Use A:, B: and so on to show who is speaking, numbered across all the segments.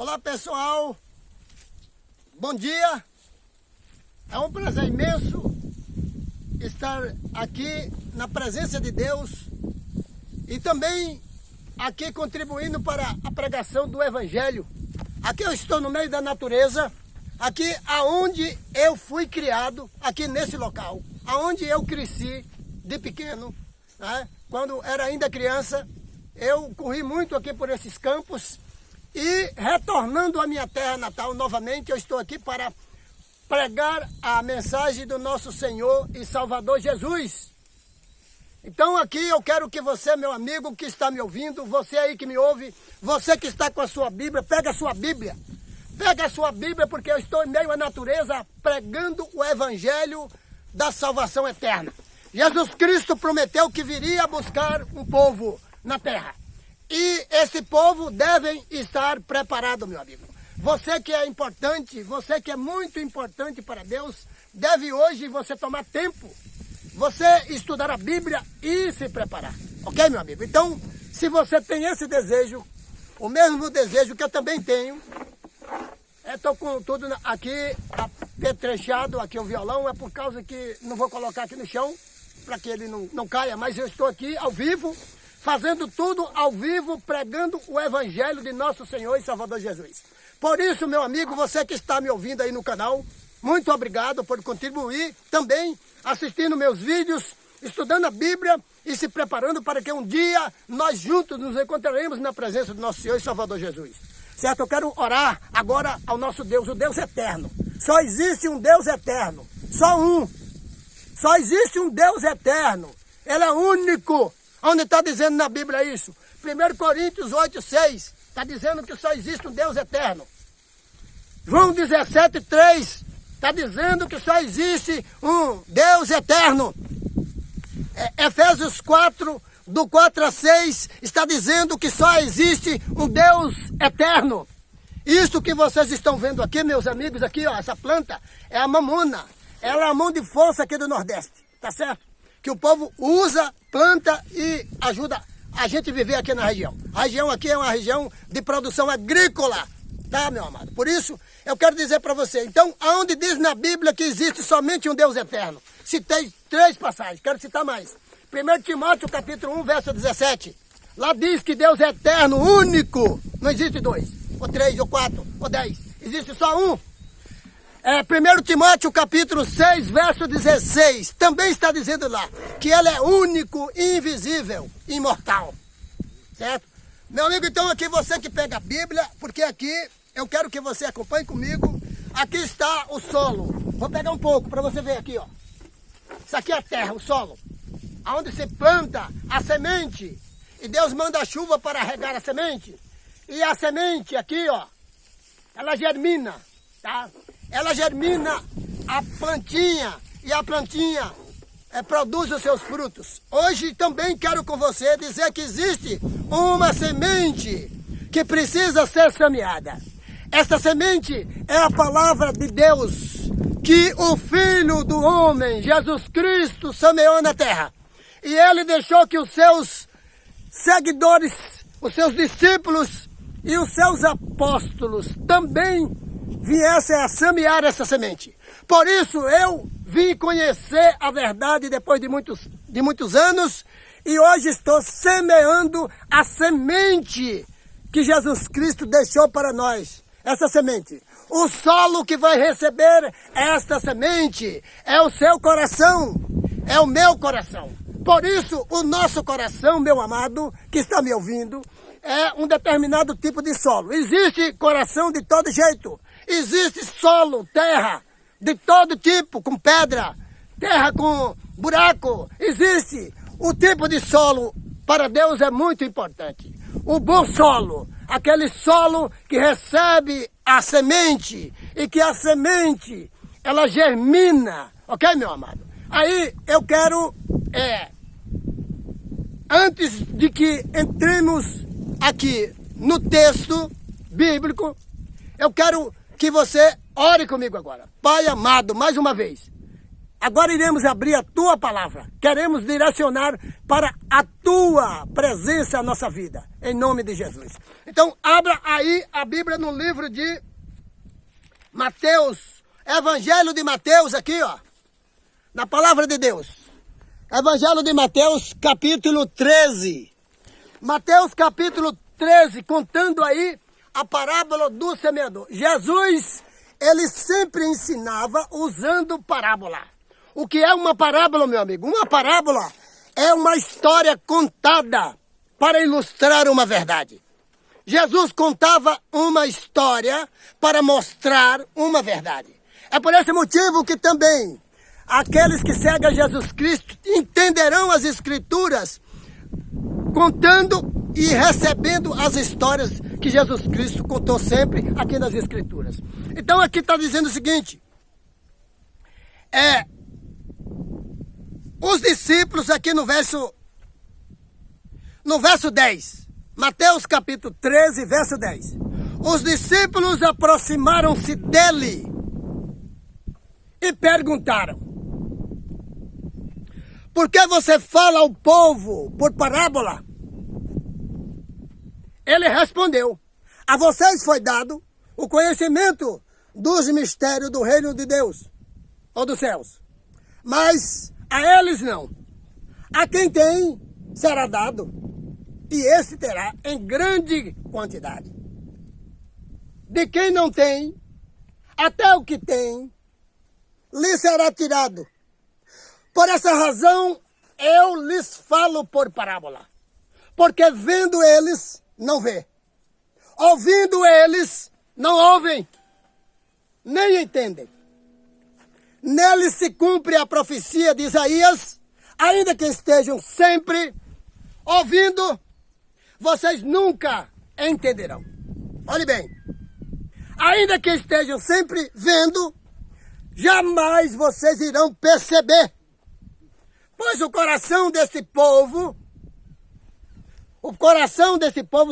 A: Olá pessoal, bom dia. É um prazer imenso estar aqui na presença de Deus e também aqui contribuindo para a pregação do Evangelho. Aqui eu estou no meio da natureza, aqui aonde eu fui criado, aqui nesse local, aonde eu cresci de pequeno, né? Quando era ainda criança, eu corri muito aqui por esses campos e retornando à minha terra natal novamente, eu estou aqui para pregar a mensagem do nosso Senhor e Salvador Jesus. Então aqui eu quero que você, meu amigo que está me ouvindo, você aí que me ouve, você que está com a sua Bíblia, pega a sua Bíblia. Pega a sua Bíblia porque eu estou em meio à natureza pregando o Evangelho da salvação eterna. Jesus Cristo prometeu que viria buscar um povo na terra. E esse povo deve estar preparado, meu amigo. Você que é importante, você que é muito importante para Deus, deve hoje você tomar tempo, você estudar a Bíblia e se preparar. Ok, meu amigo? Então, se você tem esse desejo, o mesmo desejo que eu também tenho, estou com tudo aqui apetrechado, aqui o violão, é por causa que não vou colocar aqui no chão, para que ele não caia, mas eu estou aqui ao vivo, fazendo tudo ao vivo, pregando o Evangelho de nosso Senhor e Salvador Jesus. Por isso, meu amigo, você que está me ouvindo aí no canal, muito obrigado por contribuir também, assistindo meus vídeos, estudando a Bíblia e se preparando para que um dia nós juntos nos encontraremos na presença do nosso Senhor e Salvador Jesus. Certo? Eu quero orar agora ao nosso Deus, o Deus eterno. Só existe um Deus eterno, só um. Só existe um Deus eterno, Ele é único. Onde está dizendo na Bíblia isso? 1 Coríntios 8:6 está dizendo que só existe um Deus eterno. João 17:3 está dizendo que só existe um Deus eterno. Efésios 4, do 4 a 6, está dizendo que só existe um Deus eterno. Isso que vocês estão vendo aqui, meus amigos, aqui, ó, essa planta é a mamona. Ela é a mão de força aqui do Nordeste, tá certo? Que o povo usa, planta e ajuda a gente a viver aqui na região. A região aqui é uma região de produção agrícola, tá, meu amado? Por isso, eu quero dizer para você, então, aonde diz na Bíblia que existe somente um Deus eterno? Citei 3 passagens, quero citar mais. 1 Timóteo, capítulo 1, verso 17. Lá diz que Deus é eterno, único. Não existe 2, ou 3, ou 4, ou 10. Existe só um. 1 Timóteo capítulo 6, verso 16, também está dizendo lá que Ele é único, invisível, imortal, certo? Meu amigo, então aqui você que pega a Bíblia, porque aqui eu quero que você acompanhe comigo, aqui está o solo, vou pegar um pouco para você ver aqui, ó. Isso aqui é a terra, o solo, aonde se planta a semente, e Deus manda a chuva para regar a semente, e a semente aqui, ó, ela germina, tá? Ela germina a plantinha e a plantinha produz os seus frutos. Hoje também quero com você dizer que existe uma semente que precisa ser semeada. Esta semente é a palavra de Deus que o Filho do Homem, Jesus Cristo, semeou na terra. E Ele deixou que os seus seguidores, os seus discípulos e os seus apóstolos também viessem a semear essa semente. Por isso eu vim conhecer a verdade depois de muitos anos e hoje estou semeando a semente que Jesus Cristo deixou para nós. Essa semente. O solo que vai receber esta semente é o seu coração, é o meu coração. Por isso o nosso coração, meu amado, que está me ouvindo, é um determinado tipo de solo. Existe coração de todo jeito. Existe solo, terra, de todo tipo, com pedra, terra com buraco. Existe. O tipo de solo para Deus é muito importante. O bom solo, aquele solo que recebe a semente e que a semente, ela germina. Ok, meu amado? Aí eu quero, antes de que entremos aqui no texto bíblico, eu quero que você ore comigo agora. Pai amado, mais uma vez, Agora iremos abrir a tua palavra. Queremos direcionar para a tua presença a nossa vida. Em nome de Jesus. Então, abra aí a Bíblia no livro de Mateus. Evangelho de Mateus aqui, ó. Na palavra de Deus. Evangelho de Mateus, capítulo 13. Mateus, capítulo 13, contando aí a parábola do semeador. Jesus, ele sempre ensinava usando parábola. O que é uma parábola, meu amigo? Uma parábola é uma história contada para ilustrar uma verdade. Jesus contava uma história para mostrar uma verdade. É por esse motivo que também aqueles que seguem a Jesus Cristo entenderão as Escrituras contando e recebendo as histórias que Jesus Cristo contou sempre aqui nas Escrituras. Então aqui está dizendo o seguinte, os discípulos aqui no verso 10, Mateus capítulo 13, verso 10. Os discípulos aproximaram-se dele e perguntaram, por que você fala ao povo por parábola? Ele respondeu, a vocês foi dado o conhecimento dos mistérios do reino de Deus, ou dos céus, mas a eles não. A quem tem, será dado, e esse terá em grande quantidade. De quem não tem, até o que tem, lhe será tirado. Por essa razão, eu lhes falo por parábola. Porque vendo eles, não vê. Ouvindo eles, não ouvem, nem entendem. Nele se cumpre a profecia de Isaías, ainda que estejam sempre ouvindo, vocês nunca entenderão. Olhe bem, ainda que estejam sempre vendo, jamais vocês irão perceber. Pois o coração desse povo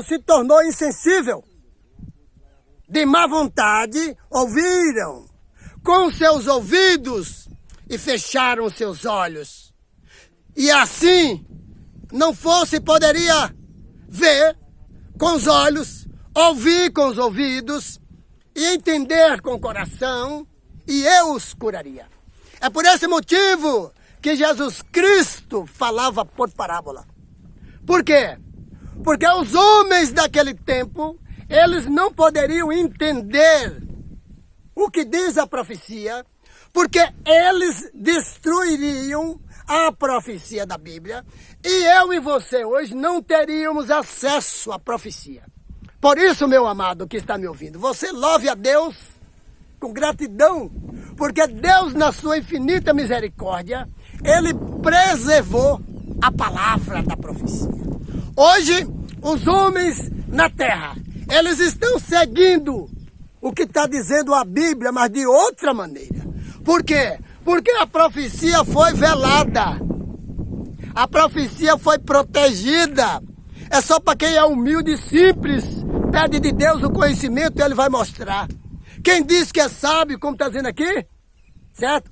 A: se tornou insensível. De má vontade, ouviram com seus ouvidos e fecharam seus olhos. E assim, não fosse, poderia ver com os olhos, ouvir com os ouvidos e entender com o coração, e eu os curaria. É por esse motivo que Jesus Cristo falava por parábola. Por quê? Porque os homens daquele tempo, eles não poderiam entender o que diz a profecia, porque eles destruiriam a profecia da Bíblia, e eu e você hoje não teríamos acesso à profecia. Por isso, meu amado que está me ouvindo, você louve a Deus com gratidão, porque Deus, na sua infinita misericórdia, Ele preservou a palavra da profecia. Hoje, os homens na terra, eles estão seguindo o que está dizendo a Bíblia, mas de outra maneira. Por quê? Porque a profecia foi velada. A profecia foi protegida. É só para quem é humilde e simples, pede de Deus o conhecimento e Ele vai mostrar. Quem diz que é sábio, como está dizendo aqui, certo?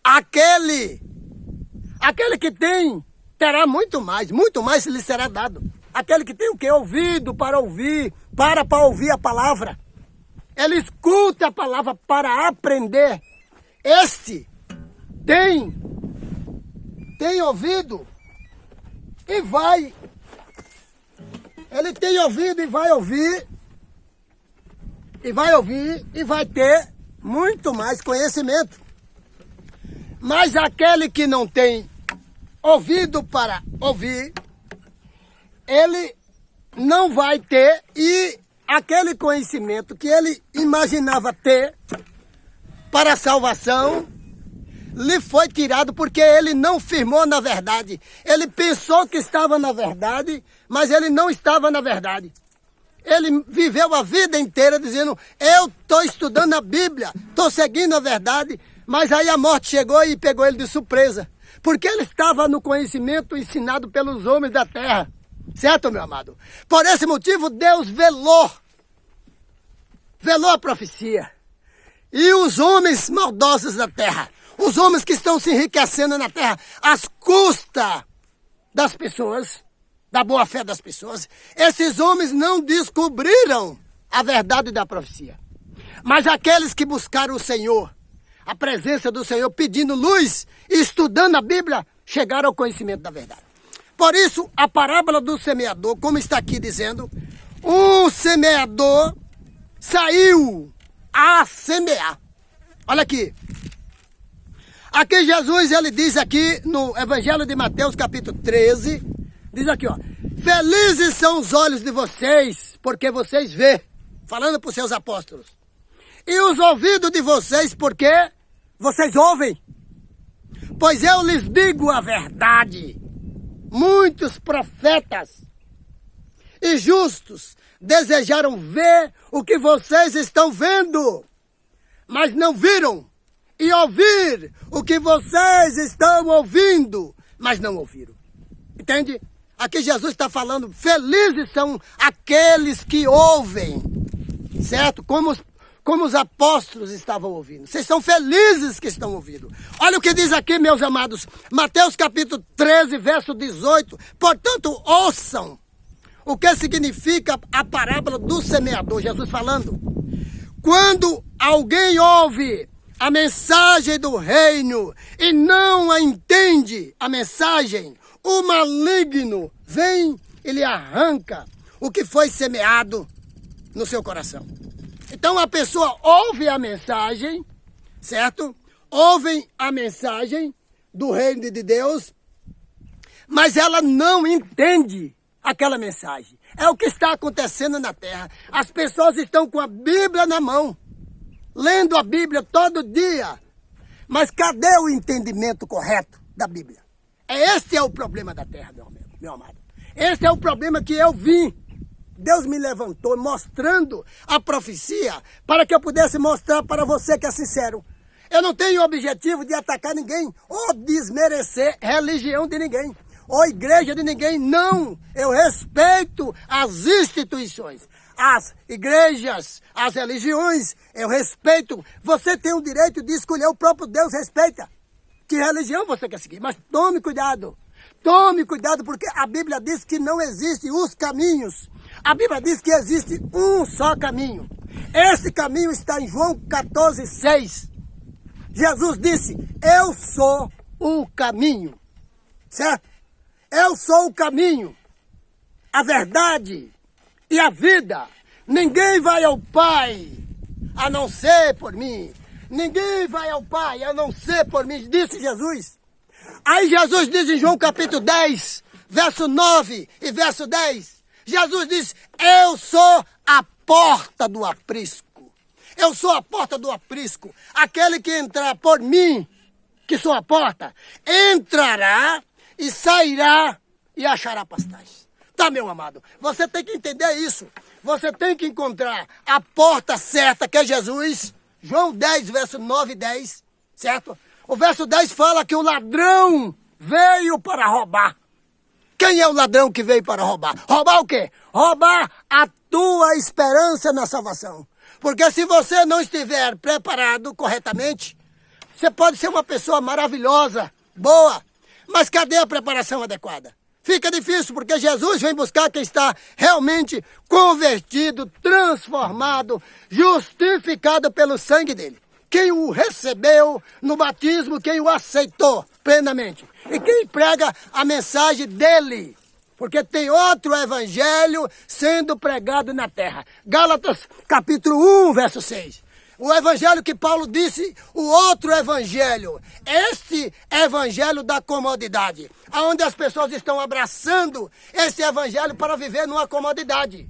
A: Aquele que tem, terá muito mais lhe será dado. Aquele que tem o quê? Ouvido para ouvir, para ouvir a palavra. Ele escuta a palavra para aprender. Este tem ouvido e vai. Ele tem ouvido e vai ouvir. E vai ouvir e vai ter muito mais conhecimento. Mas aquele que não tem ouvido para ouvir, ele não vai ter, e aquele conhecimento que ele imaginava ter para a salvação, lhe foi tirado porque ele não firmou na verdade. Ele pensou que estava na verdade, mas ele não estava na verdade. Ele viveu a vida inteira dizendo, eu estou estudando a Bíblia, estou seguindo a verdade, mas aí a morte chegou e pegou ele de surpresa. Porque ele estava no conhecimento ensinado pelos homens da terra. Certo, meu amado? Por esse motivo, Deus velou a profecia. E os homens maldosos da terra, Os homens que estão se enriquecendo na terra às custas das pessoas, da boa fé das pessoas, esses homens não descobriram a verdade da profecia. Mas aqueles que buscaram o Senhor, a presença do Senhor, pedindo luz e estudando a Bíblia, chegaram ao conhecimento da verdade. Por isso, a parábola do semeador, como está aqui dizendo, um semeador saiu a semear. Olha aqui. Aqui Jesus, ele diz aqui no Evangelho de Mateus, capítulo 13, diz aqui, ó. Felizes são os olhos de vocês, porque vocês vê, falando para os seus apóstolos. E os ouvidos de vocês, porque vocês ouvem. Pois eu lhes digo a verdade. Muitos profetas e justos desejaram ver o que vocês estão vendo, mas não viram. E ouvir o que vocês estão ouvindo, mas não ouviram. Entende? Aqui Jesus está falando, felizes são aqueles que ouvem, certo? Como os apóstolos estavam ouvindo. Vocês são felizes que estão ouvindo. Olha o que diz aqui, meus amados. Mateus capítulo 13, verso 18. Portanto, ouçam o que significa a parábola do semeador. Jesus falando. Quando alguém ouve a mensagem do reino e não a entende, a mensagem, o maligno vem e lhe arranca o que foi semeado no seu coração. Então a pessoa ouve a mensagem, certo? Ouvem a mensagem do reino de Deus, mas ela não entende aquela mensagem. É o que está acontecendo na terra. As pessoas estão com a Bíblia na mão, lendo a Bíblia todo dia, mas cadê o entendimento correto da Bíblia? Este é o problema da terra, meu amado. Este é o problema que eu vim. Deus me levantou mostrando a profecia para que eu pudesse mostrar para você que é sincero. Eu não tenho o objetivo de atacar ninguém ou desmerecer religião de ninguém ou igreja de ninguém. Não, eu respeito as instituições, as igrejas, as religiões, eu respeito. Você tem o direito de escolher, o próprio Deus respeita que religião você quer seguir, mas tome cuidado. Tome cuidado, porque a Bíblia diz que não existem os caminhos. A Bíblia diz que existe um só caminho. Esse caminho está em João 14, 6. Jesus disse, eu sou o caminho. Certo? Eu sou o caminho, a verdade e a vida. Ninguém vai ao Pai a não ser por mim. Ninguém vai ao Pai a não ser por mim, disse Jesus. Aí Jesus diz em João capítulo 10, verso 9 e verso 10. Jesus diz, eu sou a porta do aprisco. Eu sou a porta do aprisco. Aquele que entrar por mim, que sou a porta, entrará e sairá e achará pastagem. Tá, meu amado? Você tem que entender isso. Você tem que encontrar a porta certa, que é Jesus. João 10, verso 9 e 10, certo? O verso 10 fala que o ladrão veio para roubar. Quem é o ladrão que veio para roubar? Roubar o quê? Roubar a tua esperança na salvação. Porque se você não estiver preparado corretamente, você pode ser uma pessoa maravilhosa, boa, mas cadê a preparação adequada? Fica difícil, porque Jesus vem buscar quem está realmente convertido, transformado, justificado pelo sangue dele. Quem o recebeu no batismo, quem o aceitou plenamente. E quem prega a mensagem dele. Porque tem outro evangelho sendo pregado na terra. Gálatas capítulo 1, verso 6. O evangelho que Paulo disse, o outro evangelho. Este evangelho da comodidade. Onde as pessoas estão abraçando esse evangelho para viver numa comodidade.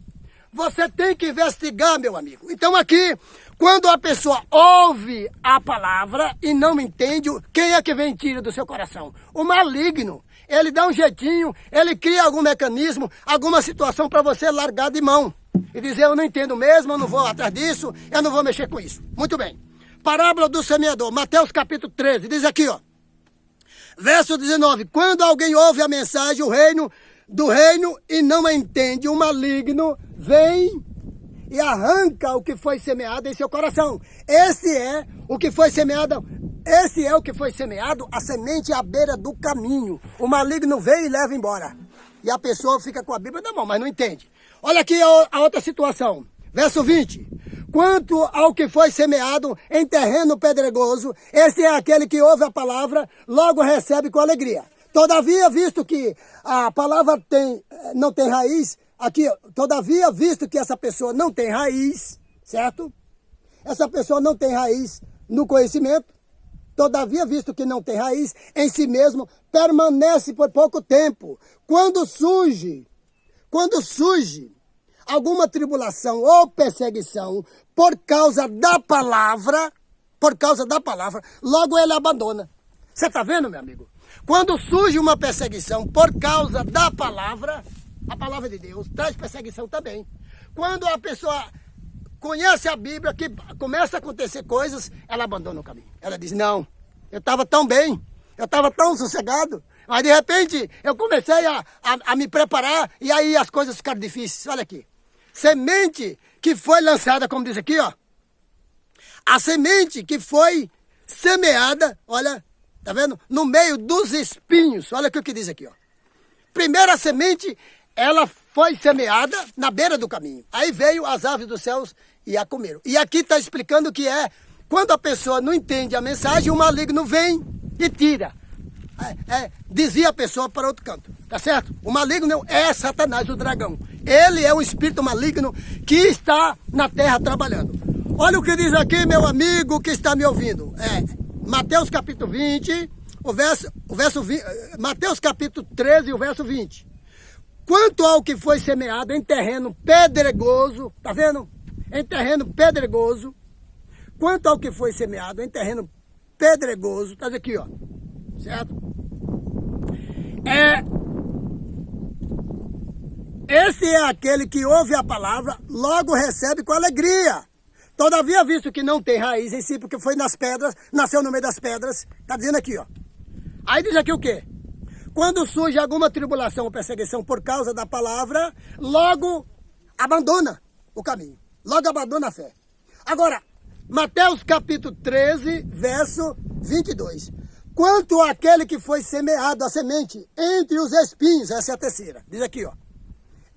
A: Você tem que investigar, meu amigo. Então aqui, quando a pessoa ouve a palavra e não entende, quem é que vem e tira do seu coração? O maligno. Ele dá um jeitinho, ele cria algum mecanismo, alguma situação para você largar de mão. E dizer, eu não entendo mesmo, eu não vou atrás disso, eu não vou mexer com isso. Muito bem. Parábola do semeador, Mateus capítulo 13, diz aqui, ó. Verso 19, quando alguém ouve a mensagem do reino e não a entende, o maligno vem e arranca o que foi semeado em seu coração. Esse é o que foi semeado Esse é o que foi semeado, a semente à beira do caminho. O maligno vem e leva embora. E a pessoa fica com a Bíblia na mão, mas não entende. Olha aqui a outra situação. Verso 20. Quanto ao que foi semeado em terreno pedregoso, esse é aquele que ouve a palavra, logo recebe com alegria. Todavia, visto que a palavra não tem raiz, aqui, todavia, visto que essa pessoa não tem raiz, certo? Essa pessoa não tem raiz no conhecimento, todavia, visto que não tem raiz em si mesmo, permanece por pouco tempo. Quando surge alguma tribulação ou perseguição por causa da palavra, logo ele abandona. Você está vendo, meu amigo? Quando surge uma perseguição por causa da palavra, a palavra de Deus traz perseguição também. Quando a pessoa conhece a Bíblia, que começa a acontecer coisas, ela abandona o caminho. Ela diz, não, eu estava tão bem, eu estava tão sossegado, mas de repente eu comecei a me preparar e aí as coisas ficaram difíceis. Olha aqui, semente que foi lançada, como diz aqui, ó, a semente que foi semeada, olha, tá vendo? No meio dos espinhos, olha o que diz aqui, ó. Primeira semente, ela foi semeada na beira do caminho. Aí veio as aves dos céus e a comeram. E aqui está explicando que é quando a pessoa não entende a mensagem, o maligno vem e tira. Desvia a pessoa para outro canto, tá certo? O maligno é Satanás, o dragão. Ele é um espírito maligno que está na terra trabalhando. Olha o que diz aqui, meu amigo que está me ouvindo. Mateus capítulo 20, Mateus capítulo 13, o verso 20. Quanto ao que foi semeado em terreno pedregoso, tá vendo? Em terreno pedregoso. Quanto ao que foi semeado em terreno pedregoso, tá aqui, ó. Certo? Esse é aquele que ouve a palavra, logo recebe com alegria. Todavia, visto que não tem raiz em si, porque foi nas pedras, nasceu no meio das pedras, está dizendo aqui, ó. Aí diz aqui o quê? Quando surge alguma tribulação ou perseguição por causa da palavra, logo abandona o caminho, logo abandona a fé. Agora, Mateus capítulo 13, verso 22. Quanto àquele que foi semeado, a semente, entre os espinhos, essa é a terceira, diz aqui, ó.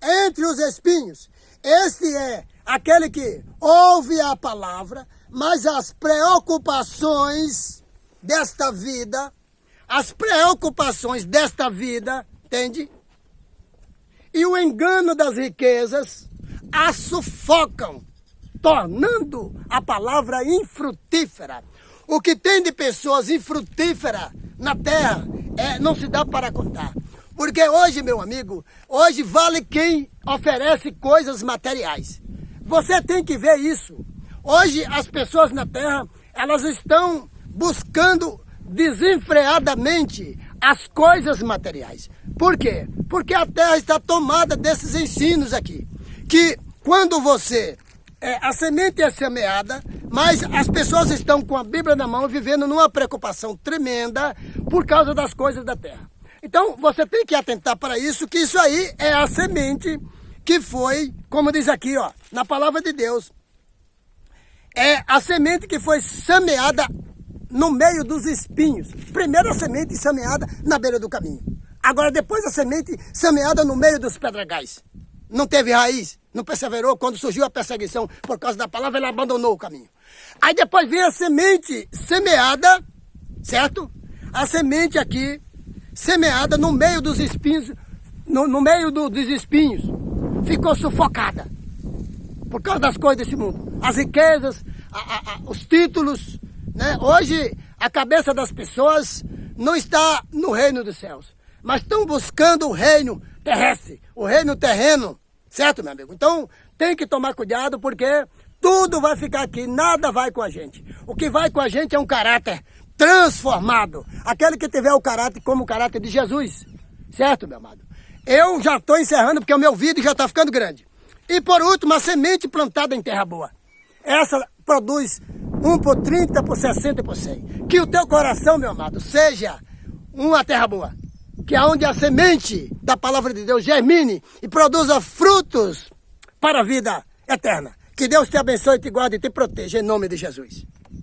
A: Entre os espinhos, este é aquele que ouve a palavra, mas as preocupações desta vida, entende? E o engano das riquezas a sufocam, tornando a palavra infrutífera. O que tem de pessoas infrutíferas na terra não se dá para contar. Porque hoje, meu amigo, hoje vale quem oferece coisas materiais. Você tem que ver isso. Hoje as pessoas na terra, elas estão buscando desenfreadamente as coisas materiais. Por quê? Porque a terra está tomada desses ensinos aqui. Que quando a semente é semeada, mas as pessoas estão com a Bíblia na mão, vivendo numa preocupação tremenda por causa das coisas da terra. Então, você tem que atentar para isso, que isso aí é a semente que foi, como diz aqui, ó, na palavra de Deus, é a semente que foi semeada no meio dos espinhos. Primeiro a semente semeada na beira do caminho. Agora depois a semente semeada no meio dos pedregais. Não teve raiz, não perseverou. Quando surgiu a perseguição por causa da palavra, ele abandonou o caminho. Aí depois vem a semente semeada, certo? A semente aqui, semeada no meio dos espinhos, no meio dos espinhos, ficou sufocada por causa das coisas desse mundo. As riquezas, os títulos, né? Hoje a cabeça das pessoas não está no reino dos céus, mas estão buscando o reino terrestre, o reino terreno, certo, meu amigo? Então tem que tomar cuidado, porque tudo vai ficar aqui, nada vai com a gente. O que vai com a gente é um caráter transformado, aquele que tiver o caráter como o caráter de Jesus, certo, meu amado? Eu já estou encerrando, porque o meu vídeo já está ficando grande. E por último, a semente plantada em terra boa. Essa produz 1 por 30, por 60 e por 100. Que o teu coração, meu amado, seja uma terra boa. Que aonde a semente da palavra de Deus germine e produza frutos para a vida eterna. Que Deus te abençoe, te guarde e te proteja, em nome de Jesus.